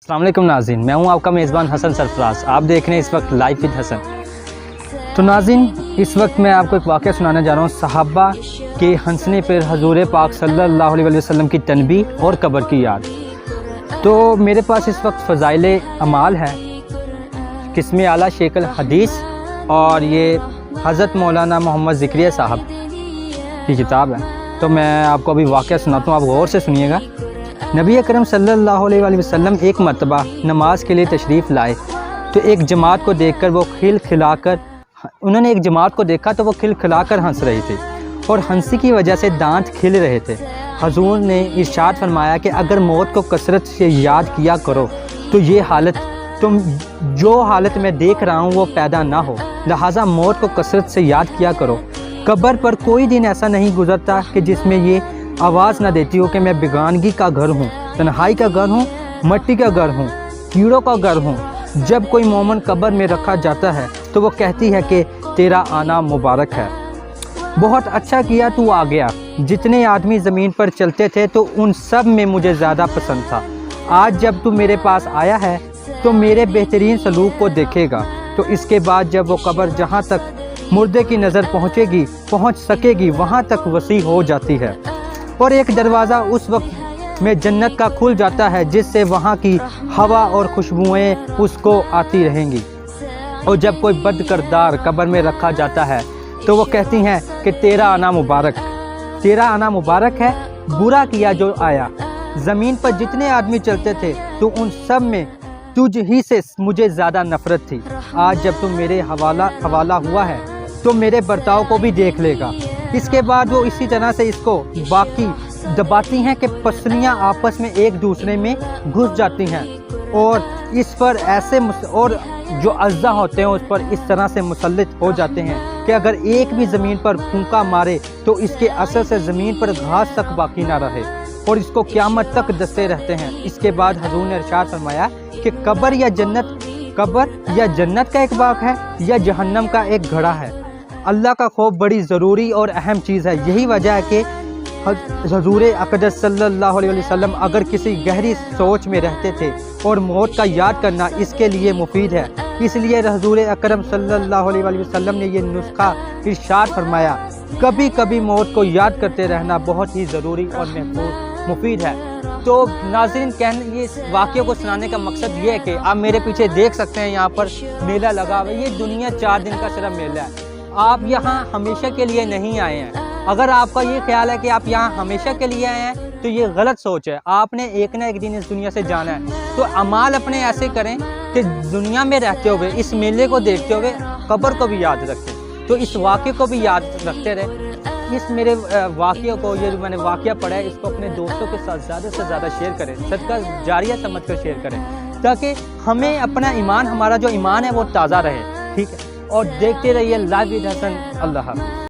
अस्सलाम वालेकुम नाज़रीन, मैं हूं आपका मेज़बान हसन सरफराज। आप देख रहे हैं इस वक्त लाइव विद हसन। तो नाज़रीन, इस वक्त मैं आपको एक वाक़या सुनाने जा रहा हूं, सहाबा के हंसने पर हजूर पाक सल्लल्लाहु अलैहि वसल्लम की तनबीह और कब्र की याद। तो मेरे पास इस वक्त फ़ज़ाइल अमाल है, किस्म आला शेख अल हदीस, और ये हज़रत मौलाना मोहम्मद ज़िक्रिया साहब की किताब है। तो मैं आपको अभी वाक़या सुनाता हूँ, आप गौर से सुनिएगा। नबी अकरम सल्लल्लाहु अलैहि वसल्लम एक मरतबा नमाज के लिए तशरीफ़ लाए तो एक जमात को देखकर वो उन्होंने एक जमात को देखा तो वो खिलखिलाकर हंस रही थी और हंसी की वजह से दांत खिल रहे थे। हजूर ने इरशाद फरमाया कि अगर मौत को कसरत से याद किया करो तो ये हालत जो हालत मैं देख रहा हूँ वो पैदा ना हो, लिहाजा मौत को कसरत से याद किया करो। कब्र पर कोई दिन ऐसा नहीं गुजरता कि जिसमें ये आवाज़ ना देती हो कि मैं बेगानगी का घर हूँ, तन्हाई का घर हूँ, मट्टी का घर हूँ, कीड़ों का घर हूँ। जब कोई मोमन कब्र में रखा जाता है तो वो कहती है कि तेरा आना मुबारक है, बहुत अच्छा किया तू आ गया। जितने आदमी ज़मीन पर चलते थे तो उन सब में मुझे ज़्यादा पसंद था। आज जब तू मेरे पास आया है तो मेरे बेहतरीन सलूक को देखेगा। तो इसके बाद जब वो कब्र जहाँ तक मुर्दे की नज़र पहुँच सकेगी वहाँ तक वसी हो जाती है और एक दरवाज़ा उस वक्त में जन्नत का खुल जाता है जिससे वहाँ की हवा और खुशबुएँ उसको आती रहेंगी। और जब कोई बद किरदार कब्र में रखा जाता है तो वो कहती हैं कि तेरा आना मुबारक है, बुरा किया जो आया। ज़मीन पर जितने आदमी चलते थे तो उन सब में तुझ ही से मुझे ज़्यादा नफ़रत थी। आज जब तुम मेरे हवाला हुआ है तो मेरे बर्ताव को भी देख लेगा। इसके बाद वो इसी तरह से इसको बाकी दबाती हैं कि पसलियाँ आपस में एक दूसरे में घुस जाती हैं और इस पर ऐसे और जो अज़्ज़ा होते हैं उस पर इस तरह से मुसल्लित हो जाते हैं कि अगर एक भी ज़मीन पर फूंका मारे तो इसके असर से ज़मीन पर घास तक बाकी ना रहे और इसको क़यामत तक दसते रहते हैं। इसके बाद हज़ूर ने इरशाद फरमाया कि कब्र या जन्नत का एक बाग है या जहन्नम का एक घड़ा है। अल्लाह का खौफ बड़ी ज़रूरी और अहम चीज़ है। यही वजह है कि हज़ूर अक़दस सल्लल्लाहु अलैहि वसल्लम अगर किसी गहरी सोच में रहते थे और मौत का याद करना इसके लिए मुफीद है। इसलिए हज़ूर अकरम सल्लल्लाहु अलैहि वसल्लम ने ये नुस्खा इरशाद फरमाया, कभी कभी मौत को याद करते रहना बहुत ही ज़रूरी और मुफीद है। तो नाज़रीन, ये इस वाक़े को सुनाने का मकसद ये है कि आप मेरे पीछे देख सकते हैं, यहाँ पर मेला लगा हुआ है। ये दुनिया 4 दिन का सिर्फ मेला है। आप यहाँ हमेशा के लिए नहीं आए हैं। अगर आपका ये ख्याल है कि आप यहाँ हमेशा के लिए आए हैं तो ये गलत सोच है। आपने एक ना एक दिन इस दुनिया से जाना है, तो अमाल अपने ऐसे करें कि दुनिया में रहते हुए इस मेले को देखते हुए कब्र को भी याद रखें। तो इस वाक़े को भी याद रखते रहे। इस मेरे वाक़े को, ये मैंने वाक़या पढ़ा है, इसको अपने दोस्तों के साथ ज़्यादा से ज़्यादा शेयर करें, सदका जारिया समझ कर शेयर करें, ताकि हमें अपना ईमान, हमारा जो ईमान है वो ताज़ा रहे। ठीक है, और देखते रहिए लाइव विद हसन। अल्लाह हाफ़िज़।